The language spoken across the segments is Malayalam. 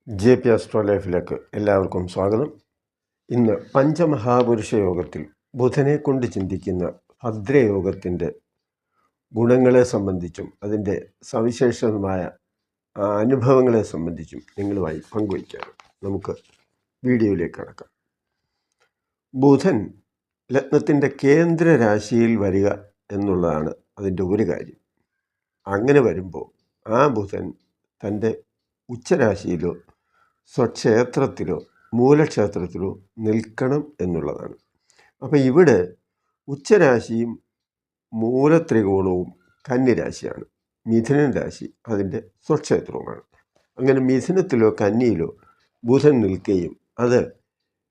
JP ആസ്ട്രോ ലൈഫിലേക്ക് എല്ലാവർക്കും സ്വാഗതം. ഇന്ന് പഞ്ചമഹാപുരുഷ യോഗത്തിൽ ബുധനെ കൊണ്ട് ചിന്തിക്കുന്ന ഭദ്രയോഗത്തിൻ്റെ ഗുണങ്ങളെ സംബന്ധിച്ചും അതിൻ്റെ സവിശേഷമായ അനുഭവങ്ങളെ സംബന്ധിച്ചും നിങ്ങളുമായി പങ്കുവയ്ക്കാണ്. നമുക്ക് വീഡിയോയിലേക്ക് കടക്കാം. ബുധൻ ലഗ്നത്തിൻ്റെ കേന്ദ്ര രാശിയിൽ വരിക എന്നുള്ളതാണ് അതിൻ്റെ ഒരു കാര്യം. അങ്ങനെ വരുമ്പോൾ ആ ബുധൻ തൻ്റെ ഉച്ചരാശിയിലോ സ്വക്ഷേത്രത്തിലോ മൂലക്ഷേത്രത്തിലോ നിൽക്കണം എന്നുള്ളതാണ്. അപ്പോൾ ഇവിടെ ഉച്ചരാശിയും മൂലത്രികോണവും കന്നിരാശിയാണ്. മിഥുനൻ രാശി അതിൻ്റെ സ്വക്ഷേത്രവുമാണ്. അങ്ങനെ മിഥുനത്തിലോ കന്നിയിലോ ബുധൻ നിൽക്കുകയും അത്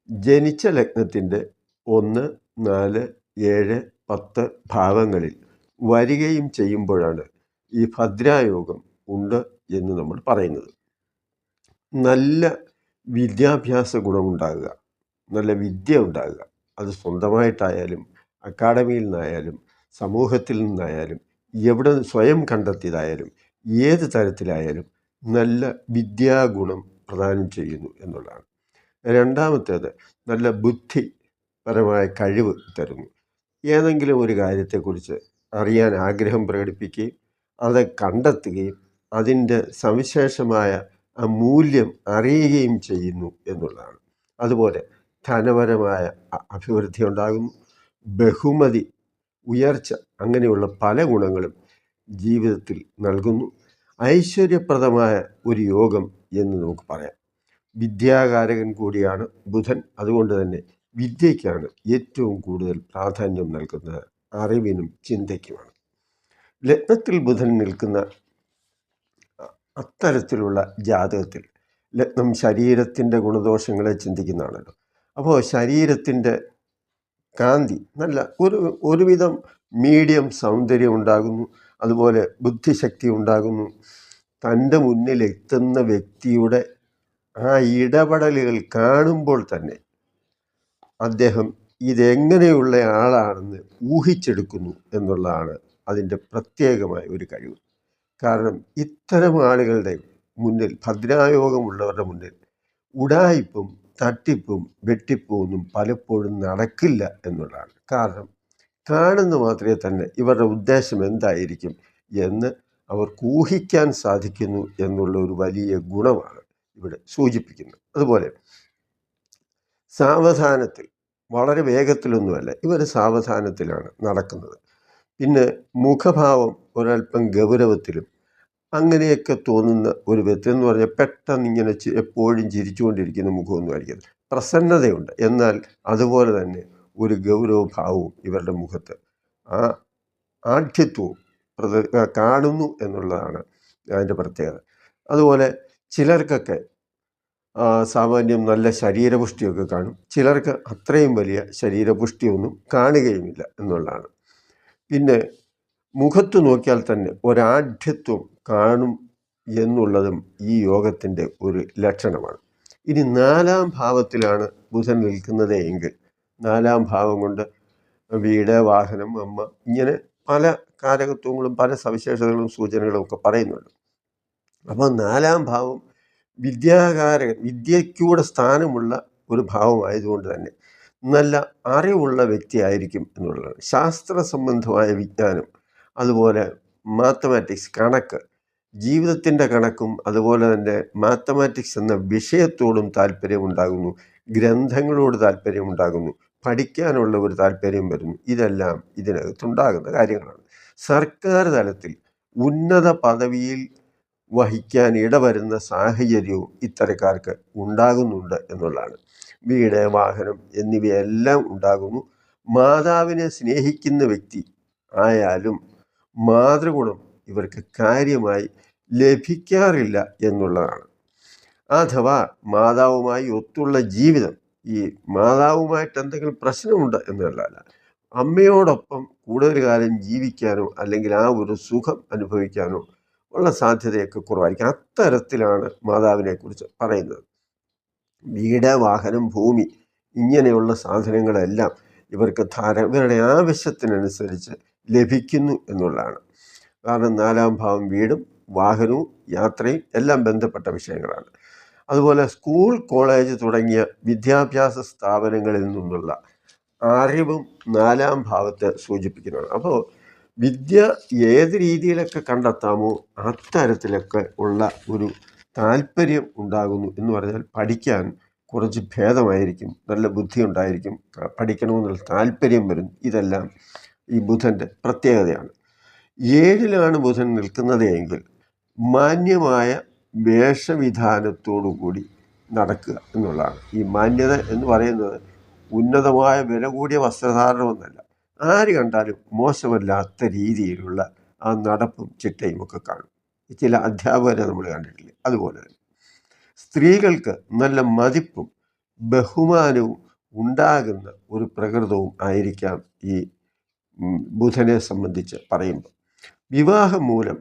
ജനിച്ച ലഗ്നത്തിൻ്റെ 1, 4, 7, 10 ഭാവങ്ങളിൽ വരികയും ചെയ്യുമ്പോഴാണ് ഈ ഭദ്രായോഗം ഉണ്ട് എന്ന് നമ്മൾ പറയുന്നത്. നല്ല വിദ്യാഭ്യാസ ഗുണമുണ്ടാകുക, നല്ല വിദ്യ ഉണ്ടാകുക, അത് സ്വന്തമായിട്ടായാലും അക്കാഡമിയിൽ നിന്നായാലും സമൂഹത്തിൽ നിന്നായാലും എവിടെ സ്വയം കണ്ടെത്തിയതായാലും ഏത് തരത്തിലായാലും നല്ല വിദ്യാഗുണം പ്രദാനം ചെയ്യുന്നു എന്നുള്ളതാണ്. രണ്ടാമത്തേത് നല്ല ബുദ്ധിപരമായ കഴിവ് തരുന്നു. ഏതെങ്കിലും ഒരു കാര്യത്തെക്കുറിച്ച് അറിയാൻ ആഗ്രഹം പ്രകടിപ്പിക്കുകയും അത് കണ്ടെത്തുകയും അതിൻ്റെ സവിശേഷമായ ആ മൂല്യം അറിയുകയും ചെയ്യുന്നു എന്നുള്ളതാണ്. അതുപോലെ ധനപരമായ അഭിവൃദ്ധി ഉണ്ടാകുന്നു, ബഹുമതി, ഉയർച്ച, അങ്ങനെയുള്ള പല ഗുണങ്ങളും ജീവിതത്തിൽ നൽകുന്നു. ഐശ്വര്യപ്രദമായ ഒരു യോഗം എന്ന് നമുക്ക് പറയാം. വിദ്യാകാരകൻ കൂടിയാണ് ബുധൻ. അതുകൊണ്ട് തന്നെ വിദ്യയ്ക്കാണ് ഏറ്റവും കൂടുതൽ പ്രാധാന്യം നൽകുന്നത്, അറിവിനും ചിന്തയ്ക്കുമാണ്. ലഗ്നത്തിൽ ബുധൻ നിൽക്കുന്ന അത്തരത്തിലുള്ള ജാതകത്തിൽ ലഗ്നം ശരീരത്തിൻ്റെ ഗുണദോഷങ്ങളെ ചിന്തിക്കുന്നതാണല്ലോ. അപ്പോൾ ശരീരത്തിൻ്റെ കാന്തി നല്ല ഒരുവിധം മീഡിയം സൗന്ദര്യം ഉണ്ടാകുന്നു, അതുപോലെ ബുദ്ധിശക്തി ഉണ്ടാകുന്നു. തൻ്റെ മുന്നിലെത്തുന്ന വ്യക്തിയുടെ ആ ഇടപെടലുകൾ കാണുമ്പോൾ തന്നെ അദ്ദേഹം ഇതെങ്ങനെയുള്ള ആളാണെന്ന് ഊഹിച്ചെടുക്കുന്നു എന്നുള്ളതാണ് അതിൻ്റെ പ്രത്യേകമായ ഒരു കഴിവ്. കാരണം ഇത്തരം ആളുകളുടെ മുന്നിൽ, ഭദ്രായോഗമുള്ളവരുടെ മുന്നിൽ ഉഡായിപ്പും തട്ടിപ്പും വെട്ടിപ്പും ഒന്നും പലപ്പോഴും നടക്കില്ല എന്നുള്ളതാണ്. കാരണം കാണുന്ന മാത്രമേ തന്നെ ഇവരുടെ ഉദ്ദേശം എന്തായിരിക്കും എന്ന് അവർക്ക് ഊഹിക്കാൻ സാധിക്കുന്നു എന്നുള്ള ഒരു വലിയ ഗുണമാണ് ഇവിടെ സൂചിപ്പിക്കുന്നത്. അതുപോലെ സാവധാനത്തിൽ, വളരെ വേഗത്തിലൊന്നുമല്ല, ഇവർ സാവധാനത്തിലാണ് നടക്കുന്നത്. പിന്നെ മുഖഭാവം ഒരല്പം ഗൗരവത്തിലും അങ്ങനെയൊക്കെ തോന്നുന്ന ഒരു വ്യക്തി എന്ന് പറഞ്ഞാൽ പെട്ടെന്ന് ഇങ്ങനെ എപ്പോഴും ചിരിച്ചുകൊണ്ടിരിക്കുന്ന മുഖമൊന്നും ആയിരിക്കും. പ്രസന്നതയുണ്ട്, എന്നാൽ അതുപോലെ തന്നെ ഒരു ഗൗരവഭാവവും ഇവരുടെ മുഖത്ത് ആ ആഢ്യത്വവും കാണുന്നു എന്നുള്ളതാണ് അതിൻ്റെ പ്രത്യേകത. അതുപോലെ ചിലർക്കൊക്കെ സാമാന്യം നല്ല ശരീരപുഷ്ടിയൊക്കെ കാണും, ചിലർക്ക് അത്രയും വലിയ ശരീരപുഷ്ടിയൊന്നും കാണുകയുമില്ല എന്നുള്ളതാണ്. പിന്നെ മുഖത്ത് നോക്കിയാൽ തന്നെ ഒരാഢ്യത്വം കാണും എന്നുള്ളതും ഈ യോഗത്തിൻ്റെ ഒരു ലക്ഷണമാണ്. ഇനി 4-ാം ഭാവത്തിലാണ് ബുധൻ നിൽക്കുന്നത് എങ്കിൽ 4-ാം ഭാവം കൊണ്ട് വീട്, വാഹനം, അമ്മ, ഇങ്ങനെ പല കാരകത്വങ്ങളും പല സവിശേഷതകളും സൂചനകളും ഒക്കെ പറയുന്നുണ്ട്. അപ്പോൾ 4-ാം ഭാവം വിദ്യാകാരകൻ, വിദ്യയ്ക്കൂടെ സ്ഥാനമുള്ള ഒരു ഭാവമായതുകൊണ്ട് തന്നെ നല്ല അറിവുള്ള വ്യക്തിയായിരിക്കും എന്നുള്ളതാണ്. ശാസ്ത്ര സംബന്ധമായ വിജ്ഞാനം, അതുപോലെ മാത്തമാറ്റിക്സ്, കണക്ക്, ജീവിതത്തിൻ്റെ കണക്കും അതുപോലെ തന്നെ മാത്തമാറ്റിക്സ് എന്ന വിഷയത്തോടും താല്പര്യമുണ്ടാകുന്നു, ഗ്രന്ഥങ്ങളോട് താല്പര്യമുണ്ടാകുന്നു, പഠിക്കാനുള്ള ഒരു താല്പര്യം വരുന്നു. ഇതെല്ലാം ഇതിനകത്തുണ്ടാകുന്ന കാര്യങ്ങളാണ്. സർക്കാർ തലത്തിൽ ഉന്നത പദവിയിൽ വഹിക്കാൻ ഇടവരുന്ന സാഹചര്യവും ഇത്തരക്കാർക്ക് ഉണ്ടാകുന്നുണ്ട് എന്നുള്ളതാണ്. വീട്, വാഹനം എന്നിവയെല്ലാം ഉണ്ടാകുന്നു. മാതാവിനെ സ്നേഹിക്കുന്ന വ്യക്തി ആയാലും മാതൃഗുണം ഇവർക്ക് കാര്യമായി ലഭിക്കാറില്ല എന്നുള്ളതാണ്. അഥവാ മാതാവുമായി ഒത്തുള്ള ജീവിതം, ഈ മാതാവുമായിട്ട് എന്തെങ്കിലും പ്രശ്നമുണ്ട് എന്നുള്ളതല്ല, അമ്മയോടൊപ്പം കൂടുതൽ കാലം ജീവിക്കാനോ അല്ലെങ്കിൽ ആ ഒരു സുഖം അനുഭവിക്കാനോ ഉള്ള സാധ്യതയൊക്കെ കുറവായിരിക്കും. അത്തരത്തിലാണ് മാതാവിനെക്കുറിച്ച് പറയുന്നത്. വീട്, വാഹനം, ഭൂമി, ഇങ്ങനെയുള്ള സാധനങ്ങളെല്ലാം ഇവർക്ക് ഇവരുടെ ആവശ്യത്തിനനുസരിച്ച് ലഭിക്കുന്നു എന്നുള്ളതാണ്. കാരണം 4-ാം ഭാവം വീടും വാഹനവും യാത്രയും എല്ലാം ബന്ധപ്പെട്ട വിഷയങ്ങളാണ്. അതുപോലെ സ്കൂൾ, കോളേജ് തുടങ്ങിയ വിദ്യാഭ്യാസ സ്ഥാപനങ്ങളിൽ നിന്നുള്ള അറിവും 4-ാം ഭാവത്തെ സൂചിപ്പിക്കുന്നതാണ്. അപ്പോൾ വിദ്യ ഏത് രീതിയിലൊക്കെ കണ്ടെത്താമോ അത്തരത്തിലൊക്കെ ഉള്ള ഒരു താല്പര്യം ഉണ്ടാകുന്നു എന്ന് പറഞ്ഞാൽ പഠിക്കാൻ കുറച്ച് ഭേദമായിരിക്കും, നല്ല ബുദ്ധി ഉണ്ടായിരിക്കും, പഠിക്കണമെന്നുള്ള താല്പര്യം വരും. ഇതെല്ലാം ഈ ബുധൻ്റെ പ്രത്യേകതയാണ്. 7-ലാണ് ബുധൻ നിൽക്കുന്നത് എങ്കിൽ മാന്യമായ വേഷവിധാനത്തോടു കൂടി നടക്കുക എന്നുള്ളതാണ്. ഈ മാന്യത എന്ന് പറയുന്നത് ഉന്നതമായ വില കൂടിയ വസ്ത്രധാരണമെന്നല്ല, ആര് കണ്ടാലും മോശമല്ലാത്ത രീതിയിലുള്ള ആ നടപ്പും ചിട്ടയും ഒക്കെ കാണും. ചില അധ്യാപകരെ നമ്മൾ കണ്ടിട്ടില്ലേ, അതുപോലെ തന്നെ സ്ത്രീകൾക്ക് നല്ല മതിപ്പും ബഹുമാനവും ഉണ്ടാകുന്ന ഒരു പ്രകൃതവും ആയിരിക്കാം ഈ ബുധനെ സംബന്ധിച്ച് പറയുമ്പോൾ. വിവാഹം മൂലം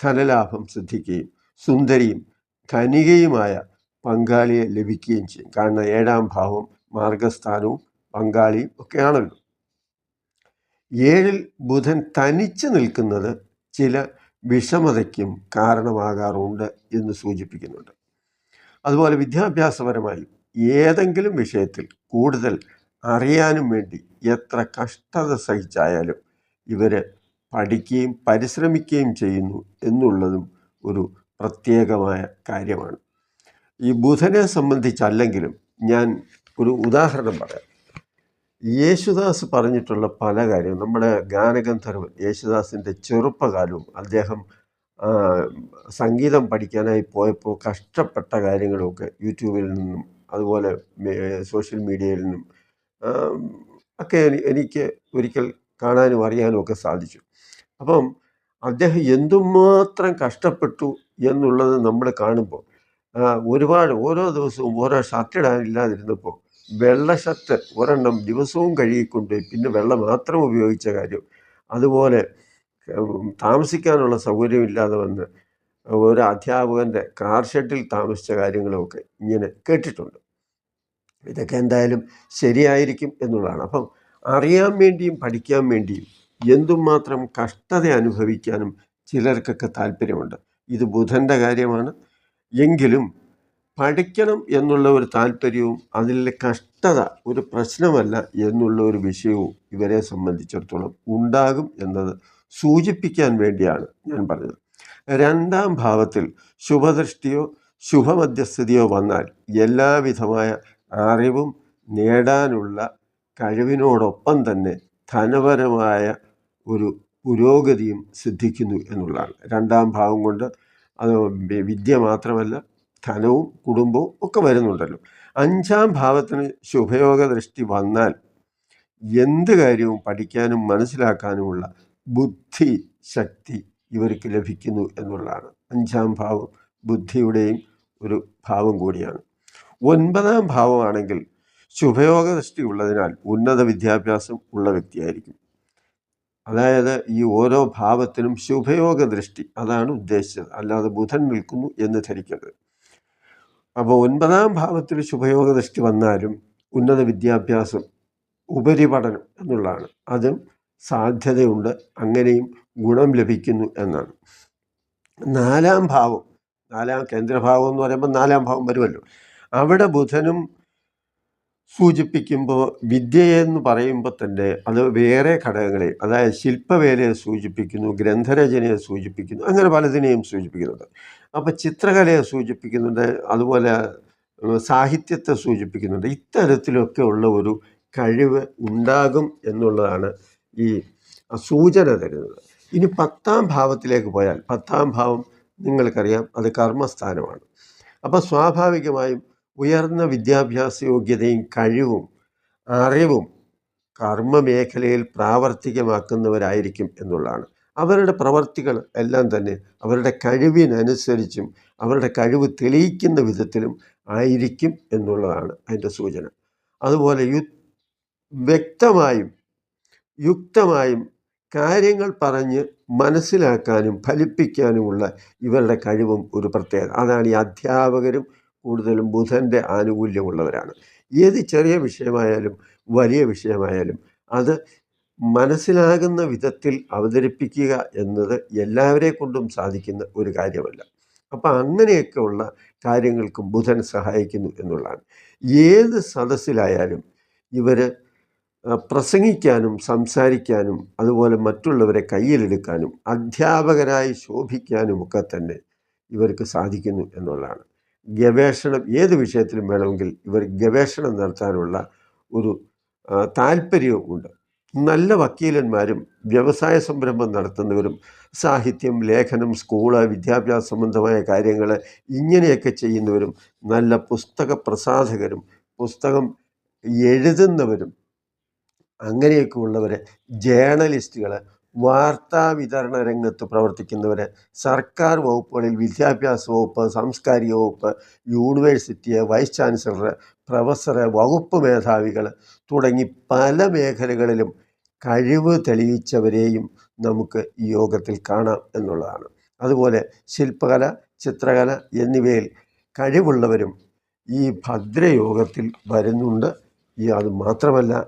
ധനലാഭം സിദ്ധിക്കുകയും സുന്ദരിയും ധനികയുമായ പങ്കാളിയെ ലഭിക്കുകയും ചെയ്യും. കാരണം 7-ാം ഭാവം മാർഗസ്ഥാനവും പങ്കാളിയും ഒക്കെയാണല്ലോ. 7-ൽ ബുധൻ തനിച്ച് നിൽക്കുന്നത് ചില വിഷമതയ്ക്കും കാരണമാകാറുണ്ട് എന്ന് സൂചിപ്പിക്കുന്നുണ്ട്. അതുപോലെ വിദ്യാഭ്യാസപരമായി ഏതെങ്കിലും വിഷയത്തിൽ കൂടുതൽ അറിയാനും വേണ്ടി എത്ര കഷ്ടത സഹിച്ചായാലും ഇവർ പഠിക്കുകയും പരിശ്രമിക്കുകയും ചെയ്യുന്നു എന്നുള്ളതും ഒരു പ്രത്യേകമായ കാര്യമാണ്. ഈ ബുധനെ സംബന്ധിച്ചല്ലെങ്കിലും ഞാൻ ഒരു ഉദാഹരണം പറയാം. യേശുദാസ് പറഞ്ഞിട്ടുള്ള പല കാര്യവും, നമ്മുടെ ഗാനഗന്ധർവൻ യേശുദാസിൻ്റെ ചെറുപ്പകാലവും അദ്ദേഹം സംഗീതം പഠിക്കാനായി പോയപ്പോൾ കഷ്ടപ്പെട്ട കാര്യങ്ങളുമൊക്കെ യൂട്യൂബിൽ നിന്നും അതുപോലെ സോഷ്യൽ മീഡിയയിൽ നിന്നും ഒക്കെ എനിക്ക് ഒരിക്കൽ കാണാനും അറിയാനും ഒക്കെ സാധിച്ചു. അപ്പം അദ്ദേഹം എന്തുമാത്രം കഷ്ടപ്പെട്ടു എന്നുള്ളത് നമ്മൾ കാണുമ്പോൾ ഒരുപാട് ഓരോ ദിവസവും ഓരോ ഷർട്ട് ഇടാനില്ലാതിരുന്നപ്പോൾ വെള്ള ഷർട്ട് ഒരെണ്ണം ദിവസവും കഴുകിക്കൊണ്ട് പിന്നെ വെള്ള മാത്രം ഉപയോഗിച്ച കാര്യം, അതുപോലെ താമസിക്കാനുള്ള സൗകര്യമില്ലാതെ വന്ന് ഒരു അധ്യാപകൻ്റെ കാർ ഷെഡിൽ താമസിച്ച കാര്യങ്ങളുമൊക്കെ ഇങ്ങനെ കേട്ടിട്ടുണ്ട്. ഇതൊക്കെ എന്തായാലും ശരിയായിരിക്കും എന്നുള്ളതാണ്. അപ്പം അറിയാൻ വേണ്ടിയും പഠിക്കാൻ വേണ്ടിയും എന്തുമാത്രം കഷ്ടത അനുഭവിക്കാനും ചിലർക്കൊക്കെ താല്പര്യമുണ്ട്. ഇത് ബുധൻ്റെ കാര്യമാണ്. എങ്കിലും പഠിക്കണം എന്നുള്ള ഒരു താല്പര്യവും അതിലെ കഷ്ടത ഒരു പ്രശ്നമല്ല എന്നുള്ള ഒരു വിഷയവും ഇവരെ സംബന്ധിച്ചിടത്തോളം ഉണ്ടാകും എന്നത് സൂചിപ്പിക്കാൻ വേണ്ടിയാണ് ഞാൻ പറഞ്ഞത്. 2-ാം ഭാവത്തിൽ ശുഭദൃഷ്ടിയോ ശുഭമധ്യസ്ഥതയോ വന്നാൽ എല്ലാവിധമായ അറിവും നേടാനുള്ള കഴിവിനോടൊപ്പം തന്നെ ധനപരമായ ഒരു പുരോഗതിയും സിദ്ധിക്കുന്നു എന്നുള്ളതാണ്. 2-ാം ഭാവം കൊണ്ട് അത് വിദ്യ മാത്രമല്ല ധനവും കുടുംബവും ഒക്കെ വരുന്നുണ്ടല്ലോ. 5-ാം ഭാവത്തിന് ശുഭയോഗ ദൃഷ്ടി വന്നാൽ എന്ത് കാര്യവും പഠിക്കാനും മനസ്സിലാക്കാനുമുള്ള ബുദ്ധി ശക്തി ഇവർക്ക് ലഭിക്കുന്നു എന്നുള്ളതാണ്. 5-ാം ഭാവം ബുദ്ധിയുടെയും ഒരു ഭാവം കൂടിയാണ്. 9-ാം ഭാവമാണെങ്കിൽ ശുഭയോഗ ദൃഷ്ടി ഉള്ളതിനാൽ ഉന്നത വിദ്യാഭ്യാസം ഉള്ള വ്യക്തിയായിരിക്കും. അതായത് ഈ ഓരോ ഭാവത്തിനും ശുഭയോഗ ദൃഷ്ടി, അതാണ് ഉദ്ദേശിച്ചത്, അല്ലാതെ ബുധൻ നിൽക്കുന്നു എന്ന് ധരിക്കരുത്. അപ്പോൾ 9-ാം ഭാവത്തിൽ ശുഭയോഗ ദൃഷ്ടി വന്നാലും ഉന്നത വിദ്യാഭ്യാസം, ഉപരിപഠനം എന്നുള്ളതാണ്, അതും സാധ്യതയുണ്ട്, അങ്ങനെയും ഗുണം ലഭിക്കുന്നു എന്നാണ്. 4-ാം ഭാവം, 4-ാം കേന്ദ്രഭാവം എന്ന് പറയുമ്പോൾ 4-ാം ഭാവം വരുമല്ലോ, അവിടെ ബുധനും സൂചിപ്പിക്കുമ്പോൾ വിദ്യയെന്ന് പറയുമ്പോൾ തന്നെ അത് വേറെ ഘടകങ്ങളെ, അതായത് ശില്പവേലയെ സൂചിപ്പിക്കുന്നു, ഗ്രന്ഥരചനയെ സൂചിപ്പിക്കുന്നു, അങ്ങനെ പലതിനെയും സൂചിപ്പിക്കുന്നുണ്ട്. അപ്പോൾ ചിത്രകലയെ സൂചിപ്പിക്കുന്നുണ്ട്, അതുപോലെ സാഹിത്യത്തെ സൂചിപ്പിക്കുന്നുണ്ട്. ഇത്തരത്തിലൊക്കെ ഉള്ള ഒരു കഴിവ് ഉണ്ടാകും എന്നുള്ളതാണ് ഈ സൂചന തരുന്നത്. ഇനി 10-ാം ഭാവത്തിലേക്ക് പോയാൽ, 10-ാം ഭാവം നിങ്ങൾക്കറിയാം അത് കർമ്മസ്ഥാനമാണ്. അപ്പോൾ സ്വാഭാവികമായും ഉയർന്ന വിദ്യാഭ്യാസ യോഗ്യതയും കഴിവും അറിവും കർമ്മമേഖലയിൽ പ്രാവർത്തികമാക്കുന്നവരായിരിക്കും എന്നുള്ളതാണ്. അവരുടെ പ്രവർത്തികൾ എല്ലാം തന്നെ അവരുടെ കഴിവിനനുസരിച്ചും അവരുടെ കഴിവ് തെളിയിക്കുന്ന വിധത്തിലും ആയിരിക്കും എന്നുള്ളതാണ് അതിൻ്റെ സൂചന. അതുപോലെ വ്യക്തമായും യുക്തമായും കാര്യങ്ങൾ പറഞ്ഞ് മനസ്സിലാക്കാനും ഫലിപ്പിക്കാനുമുള്ള ഇവരുടെ കഴിവും ഒരു പ്രത്യേകത. അതാണ് ഈ അധ്യാപകരും കൂടുതലും ബുധൻ്റെ ആനുകൂല്യമുള്ളവരാണ്. ഏത് ചെറിയ വിഷയമായാലും വലിയ വിഷയമായാലും അത് മനസ്സിലാകുന്ന വിധത്തിൽ അവതരിപ്പിക്കുക എന്നത് എല്ലാവരെ കൊണ്ടും സാധിക്കുന്ന ഒരു കാര്യമല്ല. അപ്പം അങ്ങനെയൊക്കെ ഉള്ള കാര്യങ്ങൾക്കും ബുധൻ സഹായിക്കുന്നു എന്നുള്ളതാണ്. ഏത് സദസ്സിലായാലും ഇവർ പ്രസംഗിക്കാനും സംസാരിക്കാനും അതുപോലെ മറ്റുള്ളവരെ കയ്യിലെടുക്കാനും അധ്യാപകരായി ശോഭിക്കാനുമൊക്കെ തന്നെ ഇവർക്ക് സാധിക്കുന്നു എന്നുള്ളതാണ്. ഗവേഷണം ഏത് വിഷയത്തിലും വേണമെങ്കിൽ ഇവർ ഗവേഷണം നടത്താനുള്ള ഒരു താല്പര്യവും ഉണ്ട്. നല്ല വക്കീലന്മാരും വ്യവസായ സംരംഭം നടത്തുന്നവരും സാഹിത്യം, ലേഖനം, സ്കൂള്, വിദ്യാഭ്യാസ സംബന്ധമായ കാര്യങ്ങൾ ഇങ്ങനെയൊക്കെ ചെയ്യുന്നവരും നല്ല പുസ്തക പ്രസാധകരും പുസ്തകം എഴുതുന്നവരും അങ്ങനെയൊക്കെ ഉള്ളവരെ, ജേർണലിസ്റ്റുകൾ, വാർത്താ വിതരണ രംഗത്ത് പ്രവർത്തിക്കുന്നവർ, സർക്കാർ വകുപ്പുകളിൽ വിദ്യാഭ്യാസ വകുപ്പ്, സാംസ്കാരിക വകുപ്പ്, യൂണിവേഴ്സിറ്റി വൈസ് ചാൻസലർ, പ്രൊഫസർ, വകുപ്പ് മേധാവികൾ തുടങ്ങി പല മേഖലകളിലും കഴിവ് തെളിയിച്ചവരെയും നമുക്ക് ഈ യോഗത്തിൽ കാണാം എന്നുള്ളതാണ്. അതുപോലെ ശില്പകല, ചിത്രകല എന്നിവയിൽ കഴിവുള്ളവരും ഈ ഭദ്രയോഗത്തിൽ വരുന്നുണ്ട്. അത് മാത്രമല്ല,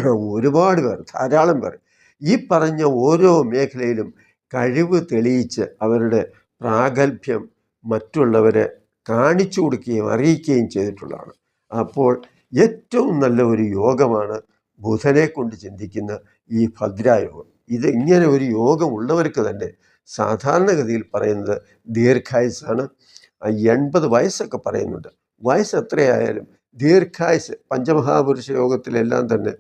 ഒരുപാട് പേർ, ധാരാളം പേർ ഈ പറഞ്ഞ ഓരോ മേഖലയിലും കഴിവ് തെളിയിച്ച് അവരുടെ പ്രാഗൽഭ്യം മറ്റുള്ളവരെ കാണിച്ചു കൊടുക്കുകയും അറിയിക്കുകയും ചെയ്തിട്ടുള്ളതാണ്. അപ്പോൾ ഏറ്റവും നല്ല ഒരു യോഗമാണ് ബുധനെ കൊണ്ട് ചിന്തിക്കുന്ന ഈ ഭദ്രായോഗം. ഇത് ഇങ്ങനെ ഒരു യോഗമുള്ളവർക്ക് തന്നെ സാധാരണഗതിയിൽ പറയുന്നത് ദീർഘായുസാണ്. 80 വയസ്സൊക്കെ പറയുന്നുണ്ട്. വയസ്സ് എത്രയായാലും ദീർഘായുസ്, പഞ്ചമഹാപുരുഷ യോഗത്തിലെല്ലാം തന്നെ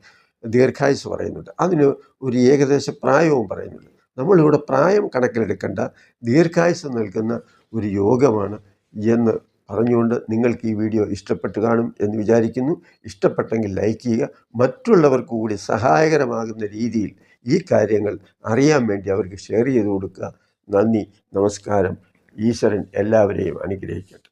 ദീർഘായുസ് പറയുന്നുണ്ട്. അതിന് ഒരു ഏകദേശ പ്രായവും പറയുന്നുണ്ട്. നമ്മളിവിടെ പ്രായം കണക്കിലെടുക്കേണ്ട, ദീർഘായുസ് നൽകുന്ന ഒരു യോഗമാണ് എന്ന് പറഞ്ഞുകൊണ്ട് നിങ്ങൾക്ക് ഈ വീഡിയോ ഇഷ്ടപ്പെട്ട് കാണും എന്ന് വിചാരിക്കുന്നു. ഇഷ്ടപ്പെട്ടെങ്കിൽ ലൈക്ക് ചെയ്യുക. മറ്റുള്ളവർക്ക് കൂടി സഹായകരമാകുന്ന രീതിയിൽ ഈ കാര്യങ്ങൾ അറിയാൻ വേണ്ടി അവർക്ക് ഷെയർ ചെയ്ത് കൊടുക്കുക. നന്ദി, നമസ്കാരം. ഈശ്വരൻ എല്ലാവരെയും അനുഗ്രഹിക്കട്ടെ.